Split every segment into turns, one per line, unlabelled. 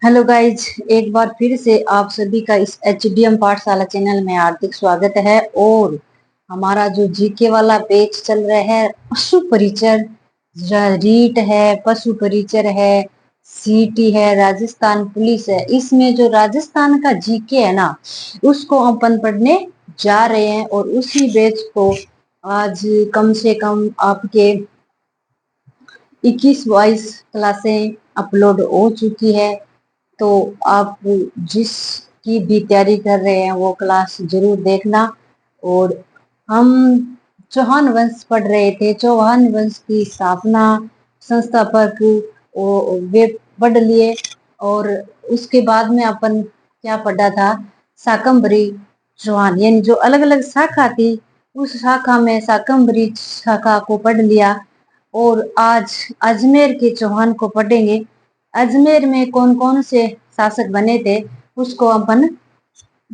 Hello guys, एक बार फिर से आप सभी का इस एचडीएम पाठशाला चैनल में हार्दिक स्वागत है। और हमारा जो जीके वाला बैच चल रहा है, पशु परिचय, रीट है, पशु परिचय है, सीटी है, राजस्थान पुलिस है। इसमें जो राजस्थान का जीके है ना, उसको अपन पढ़ने जा रहे हैं। और उसी बैच को आज कम से कम आपके 21-22 क्लासें अपलोड हो चुकी है। तो आप जिसकी भी तैयारी कर रहे हैं वो क्लास जरूर देखना। और हम चौहान वंश पढ़ रहे थे, चौहान वंश की स्थापना, संस्थापक वे पढ़ लिए। और उसके बाद में अपन क्या पढ़ा था, शाकंभरी चौहान, यानी जो अलग अलग शाखा थी उस शाखा में शाकंभरी शाखा को पढ़ लिया। और आज अजमेर के चौहान को पढ़ेंगे। अजमेर में कौन कौन से शासक बने थे उसको अपन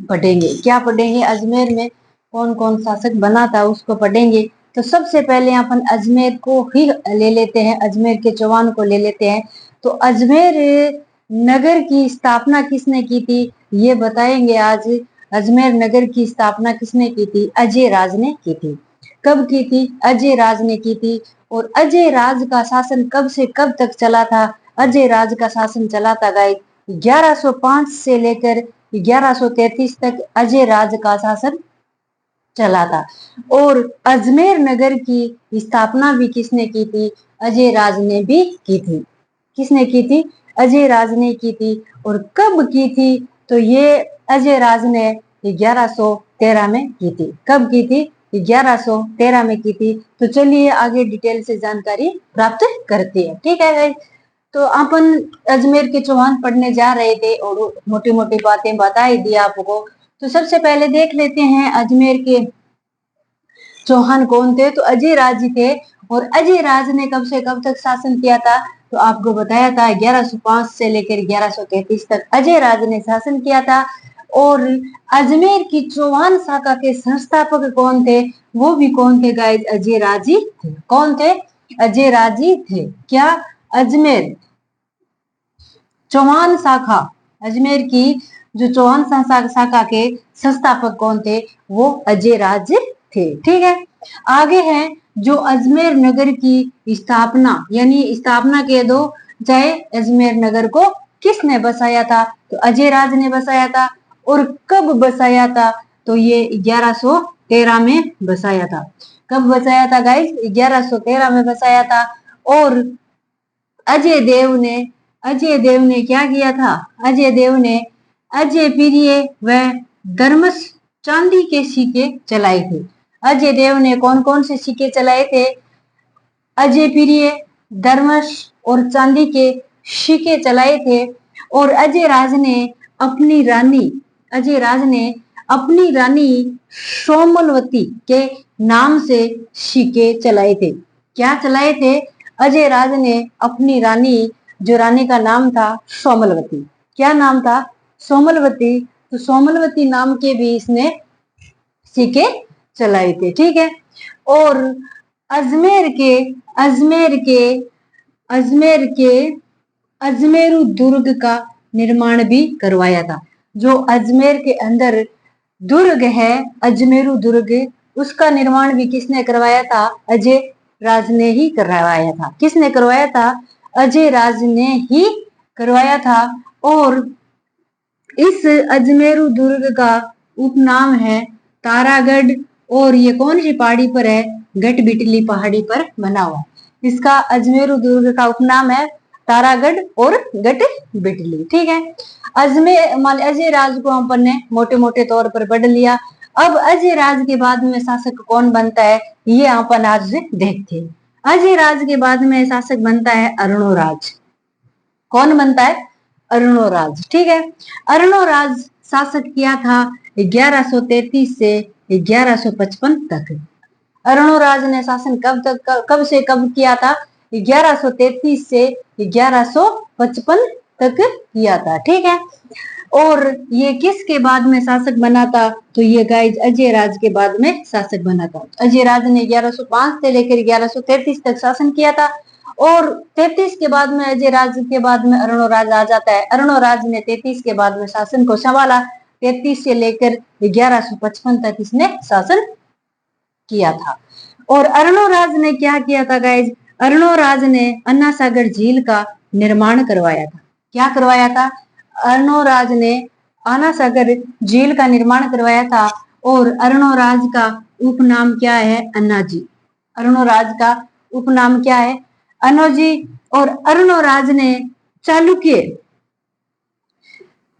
पढ़ेंगे। क्या पढ़ेंगे, अजमेर में कौन कौन शासक बना था उसको पढ़ेंगे। तो सबसे पहले अपन अजमेर को ही ले लेते हैं, अजमेर के चौहान को ले लेते हैं। तो अजमेर नगर की स्थापना किसने की थी ये बताएंगे आज। अजमेर नगर की स्थापना किसने की थी? अजय राज ने की थी। कब की थी? अजय राज ने की थी। और अजय राज का शासन कब से कब तक चला था? अजय राज का शासन चला था गाइस 1105 से लेकर 1133 तक अजय राज का शासन चला था। और अजमेर नगर की स्थापना भी किसने की थी? अजय राज ने भी की थी। किसने की थी? अजय राज ने की थी। और कब की थी? तो ये अजय राज ने 1113 में की थी। कब की थी? 1113 में की थी। तो चलिए आगे डिटेल से जानकारी प्राप्त करते हैं। ठीक है भाई, तो अपन अजमेर के चौहान पढ़ने जा रहे थे और मोटी मोटी बातें बता ही दी आपको। तो सबसे पहले देख लेते हैं अजमेर के चौहान कौन थे। तो अजय राज जी थे। और अजय राज ने कब से कब तक शासन किया था? तो आपको बताया था 1105 से लेकर 1133 तक अजय राज ने शासन किया था। और अजमेर की चौहान शाखा के संस्थापक कौन थे? वो भी कौन थे गाइस? अजय राज जी थे। कौन थे? अजय राज जी थे। क्या? अजमेर चौहान शाखा, अजमेर की जो चौहान शाखा के संस्थापक कौन थे? वो अजय राज थे। ठीक है, आगे है जो अजमेर नगर की स्थापना, यानी स्थापना के दो चाहे अजमेर नगर को किसने बसाया था? तो अजय राज ने बसाया था। और कब बसाया था? तो ये 1113 में बसाया था। कब बसाया था गाइस? 1113 में बसाया था। और अजय देव ने क्या किया था? अजय देव ने अजय प्रिय व धर्मस चांदी के सिक्के चलाए थे। अजय देव ने कौन कौन से सिक्के चलाए थे? अजय प्रिय, धर्मस और चांदी के सिक्के चलाए थे। और अजय राज ने अपनी रानी सोमलवती के नाम से सिक्के चलाए थे। क्या चलाए थे? अजय राज ने अपनी रानी, जो रानी का नाम था सोमलवती। क्या नाम था? सोमलवती। तो सोमलवती नाम के भी इसने सिक्के चलाए थे। ठीक है, और अजमेर के अजमेर के अजमेर के अजमेरू दुर्ग का निर्माण भी करवाया था। जो अजमेर के अंदर दुर्ग है, अजमेरू दुर्ग, उसका निर्माण भी किसने करवाया था? अजय राज ने ही करवाया था। किसने करवाया था? अजय राज ने ही करवाया था। और इस अजमेरू दुर्ग का उपनाम है तारागढ़। और ये कौन सी पहाड़ी पर है? गटबिटली पहाड़ी पर बना हुआ। इसका अजमेरू दुर्ग का उपनाम है तारागढ़ और गटबिटली। ठीक है, अजय राज को अपन ने मोटे मोटे तौर पर पढ़ लिया। अब अजय राज के बाद में शासक कौन बनता है ये अपन आज देखते हैं। अजय राज के बाद में शासक बनता है अरुणोराज। कौन बनता है? अरुणोराज। ठीक है, अरुणोराज शासक किया था 1133 से 1155 तक। अरुणोराज ने शासन कब से कब किया था? 1133 से 1155 तक किया था। ठीक है, और ये किसके बाद में शासक बना था? तो ये गाइस अजय राज के बाद में शासक बना था। अजय राज ने 1105 से लेकर 1133 तक शासन किया था। और 33 के बाद में अजय राज के बाद में अरुणोराज आ जाता है। अरुणोराज ने 33 के बाद में शासन को संभाला। 33 से लेकर 1155 तक इसने शासन किया था। और अरुणोराज ने क्या किया था गाइज? अरुणोराज ने अन्ना सागर झील का निर्माण करवाया था। क्या करवाया था? अरुणोराज ने अन्ना सागर झील का निर्माण करवाया था। और अरुणोराज का उपनाम क्या है? अन्ना जी। अरुणोराज का उपनाम क्या है? अन्ना जी। और अरुणोराज ने चालुक्य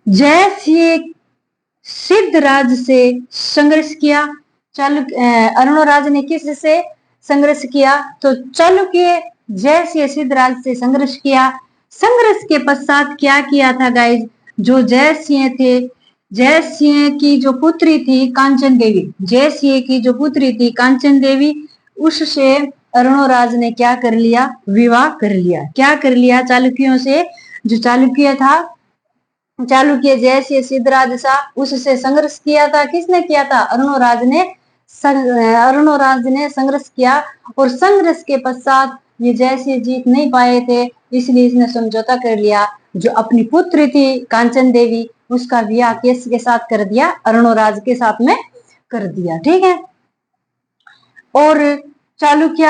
जयसिंह सिद्धराज से संघर्ष किया। अरुणोराज ने किस से संघर्ष किया? तो चालुक्य जयसिंह सिद्धराज से संघर्ष किया। संघर्ष के पश्चात क्या किया था गाइज? जो जयसिंह थे, जयसिंह की जो पुत्री थी कांचन देवी, जयसिंह की जो पुत्री थी कांचन देवी, उससे अरुणोराज ने क्या कर लिया? विवाह कर लिया। क्या कर लिया? चालुक्यों से। जो चालुक्य था, चालुक्य जयसिंह सिद्धराज सा, उससे संघर्ष किया था। किसने किया था? अरुणोराज ने। अरुणोराज ने संघर्ष किया। और संघर्ष के पश्चात ये जयसिंह जीत नहीं पाए थे, इसलिए इसने समझौता कर लिया। जो अपनी पुत्री थी कांचन देवी, उसका विवाह किसके साथ कर दिया? अरुणोराज के साथ में कर दिया। ठीक है। और चालुक्य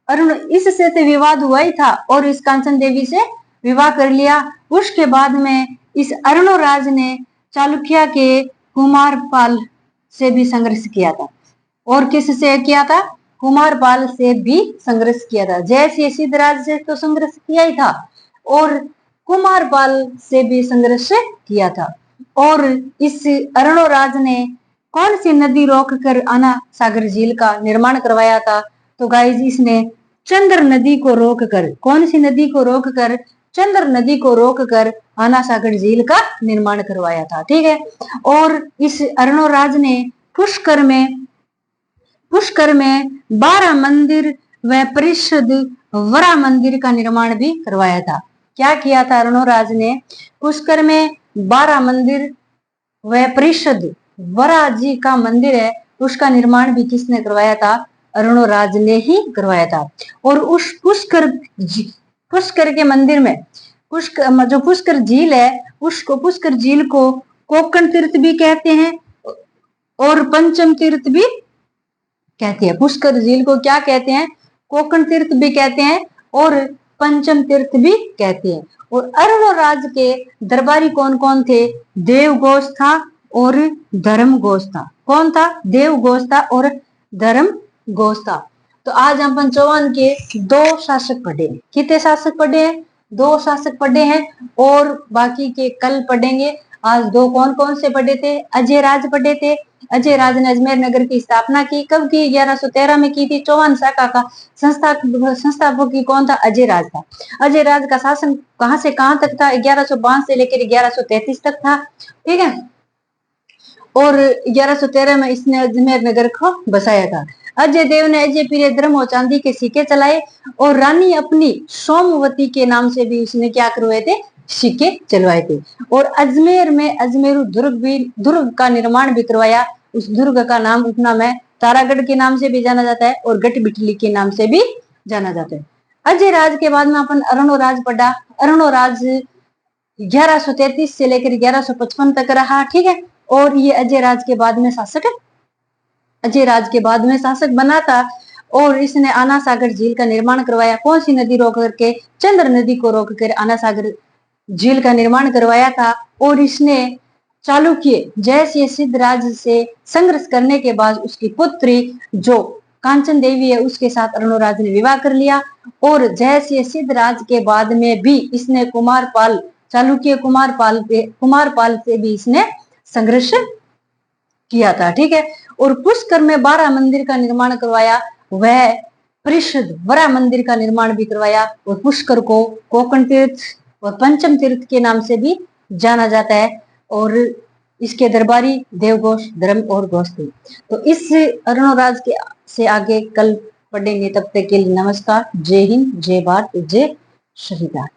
अरुण इससे तो विवाद हुआ ही था और इस कांचन देवी से विवाह कर लिया। उसके बाद में इस अरुणोराज ने चालुक्य के कुमारपाल से भी संघर्ष किया था। और किससे किया था? कुमारपाल से भी संघर्ष किया था। जयसिंह सिद्धराज से तो संघर्ष किया ही था और कुमारपाल से भी संघर्ष किया था। और इस अरुणोराज ने कौन सी नदी रोककर अन्ना सागर झील का निर्माण करवाया था? तो गाइस इसने चंद्र नदी को रोककर, कौन सी नदी को रोककर? चंद्र नदी को रोककर अन्ना सागर झील का निर्माण करवाया था। ठीक है। और इस अरुणोराज ने पुष्कर में 12 मंदिर व परिषद वरा मंदिर का निर्माण भी करवाया था। क्या किया था अरुणोराज ने? पुष्कर में 12 मंदिर व परिषद वरा जी का मंदिर है, उसका निर्माण भी किसने करवाया था? अरुणोराज ने ही करवाया था। और उस पुष्कर के मंदिर में जो पुष्कर झील है, उसको पुष्कर झील को कोकण तीर्थ भी कहते हैं और पंचम तीर्थ भी कहते हैं। पुष्कर झील को क्या कहते हैं? कोकण तीर्थ भी कहते हैं और पंचम तीर्थ भी कहते हैं। और अरुणोराज के दरबारी कौन कौन थे? देव घोष था और धर्म घोष था। कौन था? देव घोष था और धर्म घोष था। तो आज हम पंचवान के 2 शासक पढ़े। कितने शासक पढ़े हैं? 2 शासक पढ़े हैं और बाकी के कल पढ़ेंगे। आज 2 कौन कौन से पढ़े थे? अजय राज पढ़े थे। अजय राज ने अजमेर नगर की स्थापना की। कब की? 1113 में की थी। चौहान शाखा का संस्थापक की कौन था? अजय राज था। अजय राज का शासन कहां से कहां तक था? 1105 से लेकर 1133 तक था। ठीक है। और 1113 में इसने अजमेर नगर को बसाया था। अजय देव ने अजय पीरे धर्म और चांदी के सिक्के चलाए और रानी अपनी सोमवती के नाम से भी उसने क्या करवाए थे? सिक्के चलवाए थे। और अजमेर में अजमेरू दुर्ग का निर्माण भी करवाया। उस दुर्ग का नाम उपनाम है तारागढ़ के नाम से भी जाना जाता है और गट बिटली के नाम से भी जाना जाता है। अजय राज के बाद में अपन अरुणोराज पढ़ा। अरुणोराज 1133 से लेकर 1155 तक रहा। ठीक है। और ये अजय राज के बाद में शासक है। अजय राज के बाद में शासक बना था और इसने अन्ना सागर झील का निर्माण करवाया। कौन सी नदी रोक करके? चंद्र नदी को रोक कर अन्ना सागर झील का निर्माण करवाया था। और इसने चालुक्य जयसिंह सिद्धराज से संघर्ष करने के बाद उसकी पुत्री जो कांचन देवी है उसके साथ अरुणोराज ने विवाह कर लिया। और जयसिंह सिद्धराज के बाद में भी इसने कुमारपाल, चालुक्य कुमारपाल से भी इसने संघर्ष किया था। ठीक है। और पुष्कर में 12 मंदिर का निर्माण करवाया। वह परिषद वरा मंदिर का निर्माण भी करवाया। और पुष्कर को कोकण तीर्थ और पंचम तीर्थ के नाम से भी जाना जाता है। और इसके दरबारी देवघोष, धर्म और घोष थे। तो इस अरुणोराज के से आगे कल पढ़ेंगे। तब तक के लिए नमस्कार। जय हिंद, जय भारत, जय श्री राम।